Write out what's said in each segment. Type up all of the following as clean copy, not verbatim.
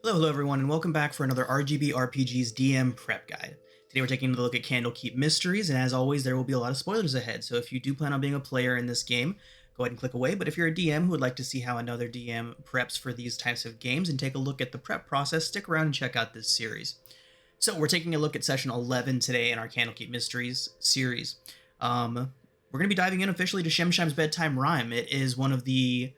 Hello everyone, and welcome back for another RGB RPG's DM prep guide. Today we're taking a look at Candlekeep Mysteries, and as always, there will be a lot of spoilers ahead, so if you do plan on being a player in this game, go ahead and click away, but if you're a DM who would like to see how another DM preps for these types of games and take a look at the prep process, stick around and check out this series. So we're taking a look at session 11 today in our Candlekeep Mysteries series. We're going to be diving in officially to Shemshine's Bedtime Rhyme. It is one of the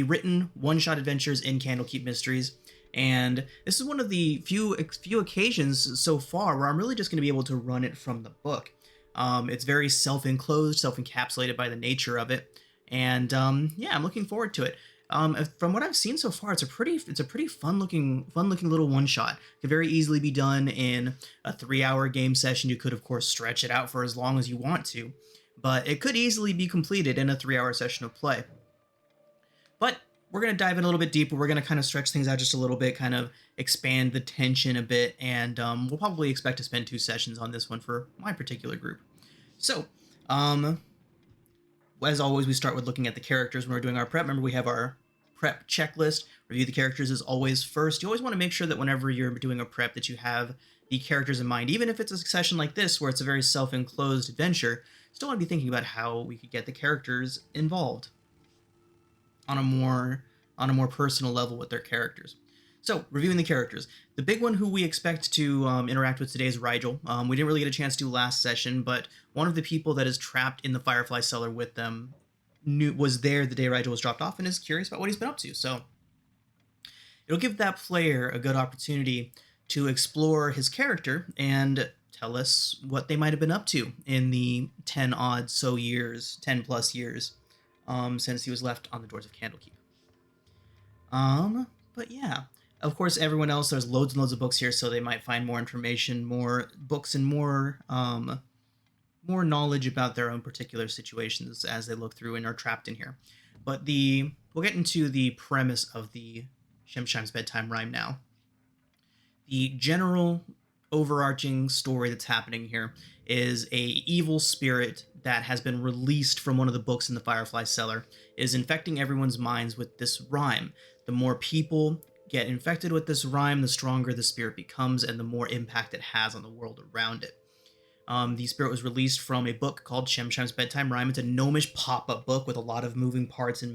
written one-shot adventures in Candlekeep Mysteries, and this is one of the few occasions so far where I'm really just going to be able to run it from the book. It's very self-enclosed, self-encapsulated by the nature of it, and yeah, I'm looking forward to it. From what I've seen so far, it's a pretty fun-looking little one-shot. It could very easily be done in a 3-hour game session. You could, of course, stretch it out for as long as you want to, but it could easily be completed in a 3-hour session of play. But we're going to dive in a little bit deeper. We're going to kind of stretch things out just a little bit, kind of expand the tension a bit, and we'll probably expect to spend 2 sessions on this one for my particular group. So, as always, we start with looking at the characters when we're doing our prep. Remember, we have our prep checklist. Review the characters is always first. You always want to make sure that whenever you're doing a prep that you have the characters in mind. Even if it's a session like this where it's a very self-enclosed adventure, still want to be thinking about how we could get the characters involved on a more personal level with their characters. So, reviewing the characters. The big one who we expect to interact with today is Rigel. We didn't really get a chance to do last session, but one of the people that is trapped in the Firefly Cellar with them was there the day Rigel was dropped off and is curious about what he's been up to. So, it'll give that player a good opportunity to explore his character and tell us what they might have been up to in the 10 plus years since he was left on the doors of Candlekeep. But yeah, of course, everyone else, there's loads and loads of books here, so they might find more information, more books, and more knowledge about their own particular situations as they look through and are trapped in here. But we'll get into the premise of the Shemshine's Bedtime Rhyme now. The general overarching story that's happening here is a evil spirit that has been released from one of the books in the Firefly Cellar is infecting everyone's minds with this rhyme. The more people get infected with this rhyme, the stronger the spirit becomes and the more impact it has on the world around it. The spirit was released from a book called Shemshine's Bedtime Rhyme. It's a gnomish pop-up book with a lot of moving parts and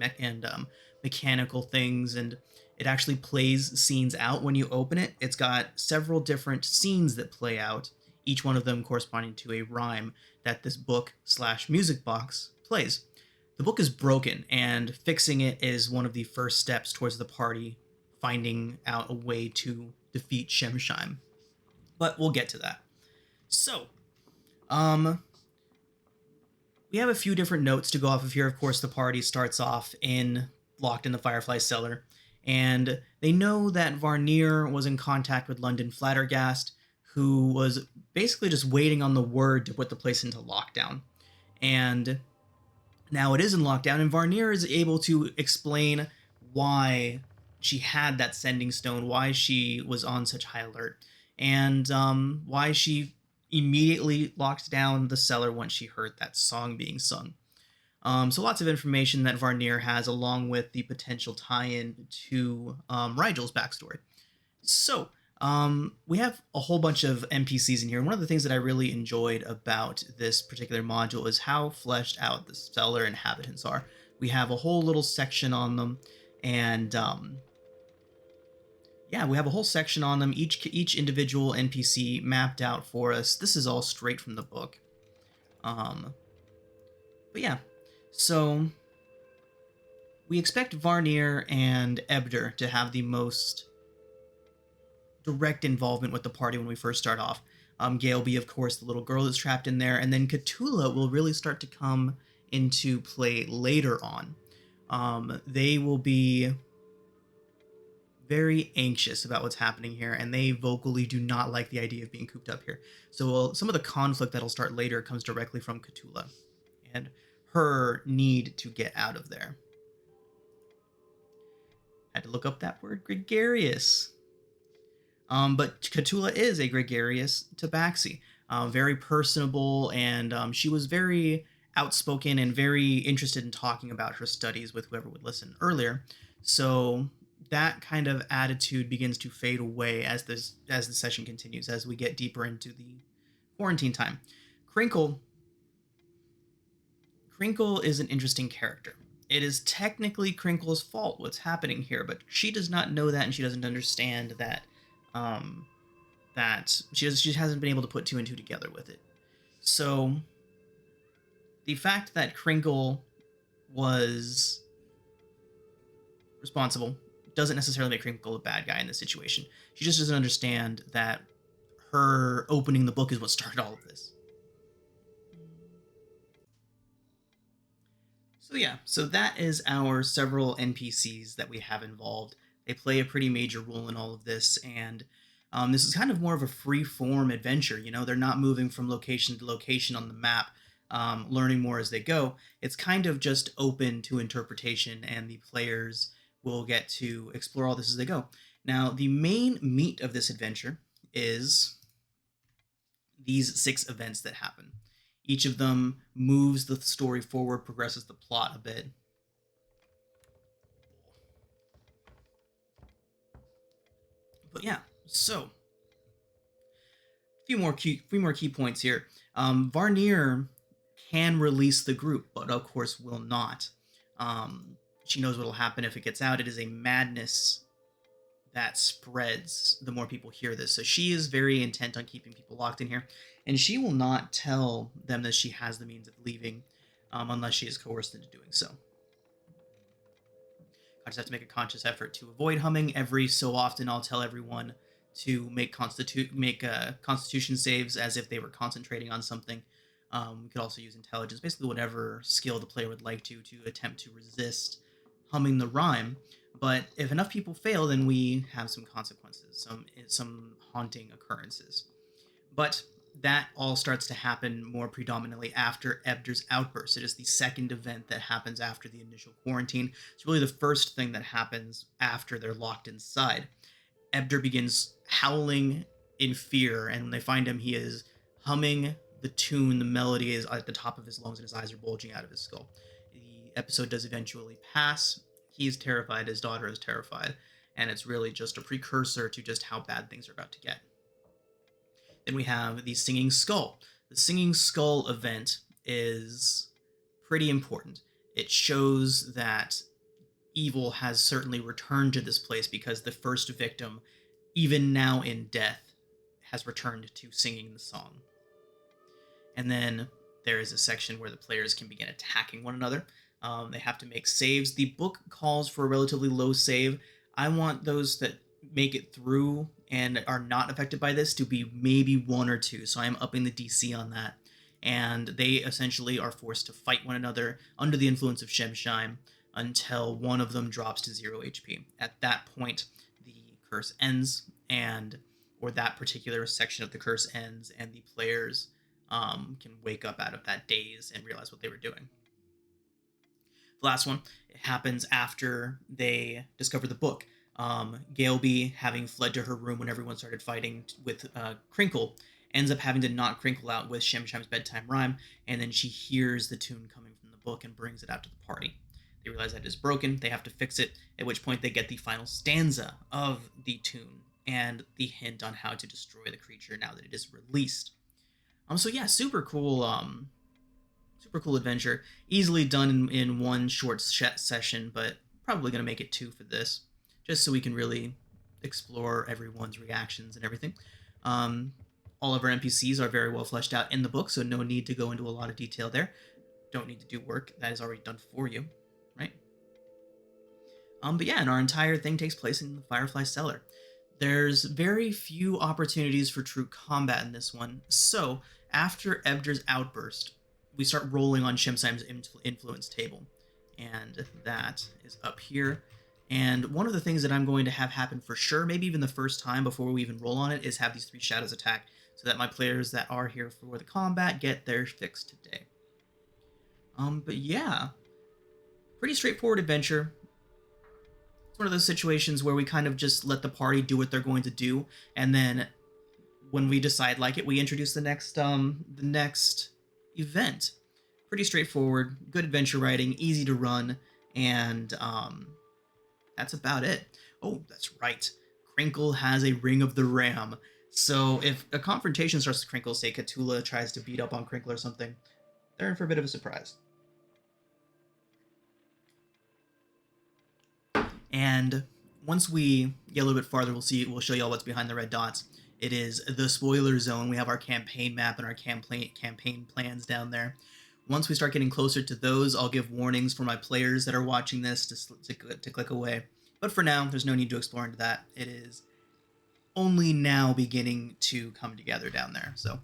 mechanical things, and it actually plays scenes out when you open it. It's got several different scenes that play out, each one of them corresponding to a rhyme that this book/music box plays. The book is broken, and fixing it is one of the first steps towards the party finding out a way to defeat Shemshine. But we'll get to that. So, we have a few different notes to go off of here. Of course, the party starts off locked in the Firefly Cellar, and they know that Varnir was in contact with London Flattergast, who was basically just waiting on the word to put the place into lockdown. And now it is in lockdown, and Varnir is able to explain why she had that sending stone, why she was on such high alert, and why she immediately locked down the cellar once she heard that song being sung. So lots of information that Varnir has, along with the potential tie-in to Rigel's backstory. So, we have a whole bunch of NPCs in here, and one of the things that I really enjoyed about this particular module is how fleshed out the cellar inhabitants are. We have a whole little section on them, and yeah, we have a whole section on them, each individual NPC mapped out for us. This is all straight from the book. But yeah, so we expect Varnir and Ebder to have the most direct involvement with the party when we first start off. Gale will be, of course, the little girl that's trapped in there, and then Cthulhu will really start to come into play later on. They will be very anxious about what's happening here, and they vocally do not like the idea of being cooped up here. So some of the conflict that'll start later comes directly from Cthulhu and her need to get out of there. Had to look up that word, gregarious. But Cthulhu is a gregarious tabaxi, very personable, and she was very outspoken and very interested in talking about her studies with whoever would listen earlier. So that kind of attitude begins to fade away as the session continues, as we get deeper into the quarantine time. Crinkle Crinkle is an interesting character. It is technically Crinkle's fault what's happening here, but she does not know that, and she doesn't understand that um, that she hasn't been able to put two and two together with it. So the fact that Crinkle was responsible doesn't necessarily make Crinkle a bad guy in this situation. She just doesn't understand that her opening the book is what started all of this. So yeah, so that is our several NPCs that we have involved. They play a pretty major role in all of this, and this is kind of more of a free-form adventure. You know, they're not moving from location to location on the map, learning more as they go. It's kind of just open to interpretation, and the players will get to explore all this as they go. Now, the main meat of this adventure is these 6 events that happen. Each of them moves the story forward, progresses the plot a bit. But yeah, so few more key points here. Varnier can release the group, but of course will not. She knows what will happen if it gets out. It is a madness that spreads the more people hear this. So she is very intent on keeping people locked in here, and she will not tell them that she has the means of leaving unless she is coerced into doing so. I just have to make a conscious effort to avoid humming. Every so often, I'll tell everyone to make constitution saves as if they were concentrating on something. We could also use intelligence, basically whatever skill the player would like to attempt to resist humming the rhyme. But if enough people fail, then we have some consequences, some haunting occurrences. But that all starts to happen more predominantly after Ebder's outburst. It is the second event that happens after the initial quarantine. It's really the first thing that happens after they're locked inside. Ebder begins howling in fear, and when they find him, he is humming the tune. The melody is at the top of his lungs, and his eyes are bulging out of his skull. The episode does eventually pass. He's terrified, his daughter is terrified, and it's really just a precursor to just how bad things are about to get. Then we have the Singing Skull. The Singing Skull event is pretty important. It shows that evil has certainly returned to this place because the first victim, even now in death, has returned to singing the song. And then there is a section where the players can begin attacking one another. They have to make saves. The book calls for a relatively low save. I want those that make it through and are not affected by this to be maybe 1 or 2. So I'm upping the DC on that. And they essentially are forced to fight one another under the influence of Shemshine until one of them drops to 0 HP. At that point, the curse ends, or that particular section of the curse ends, and the players can wake up out of that daze and realize what they were doing. The last one, it happens after they discover the book. Galeby, having fled to her room when everyone started fighting with Crinkle, ends up having to knock Crinkle out with Shemshine's bedtime rhyme, and then she hears the tune coming from the book and brings it out to the party. They realize that it is broken, they have to fix it, at which point they get the final stanza of the tune and the hint on how to destroy the creature now that it is released. So yeah, super cool adventure. Easily done in one short session, but probably going to make it 2 for this, just so we can really explore everyone's reactions and everything. All of our NPCs are very well fleshed out in the book, so no need to go into a lot of detail there. Don't need to do work that is already done for you, right? But yeah, and our entire thing takes place in the Firefly Cellar. There's very few opportunities for true combat in this one, so after Ebder's outburst, we start rolling on Shemshine's influence table, and that is up here. And one of the things that I'm going to have happen for sure, maybe even the first time before we even roll on it, is have these 3 shadows attack, so that my players that are here for the combat get their fix today. But yeah, pretty straightforward adventure. It's one of those situations where we kind of just let the party do what they're going to do, and then when we decide like it, we introduce the next event. Pretty straightforward, good adventure writing, easy to run, and that's about it. Oh, that's right. Crinkle has a Ring of the Ram. So if a confrontation starts with Crinkle, say Cthulhu tries to beat up on Crinkle or something, they're in for a bit of a surprise. And once we get a little bit farther, we'll show you all what's behind the red dots. It is the spoiler zone. We have our campaign map and our campaign plans down there. Once we start getting closer to those, I'll give warnings for my players that are watching this to click away. But for now, there's no need to explore into that. It is only now beginning to come together down there. So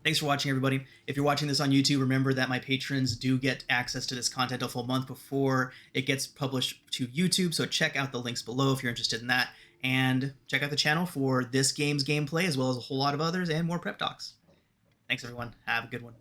thanks for watching, everybody. If you're watching this on YouTube, remember that my patrons do get access to this content a full month before it gets published to YouTube, so check out the links below if you're interested in that, and check out the channel for this game's gameplay, as well as a whole lot of others and more prep talks. Thanks, everyone. Have a good one.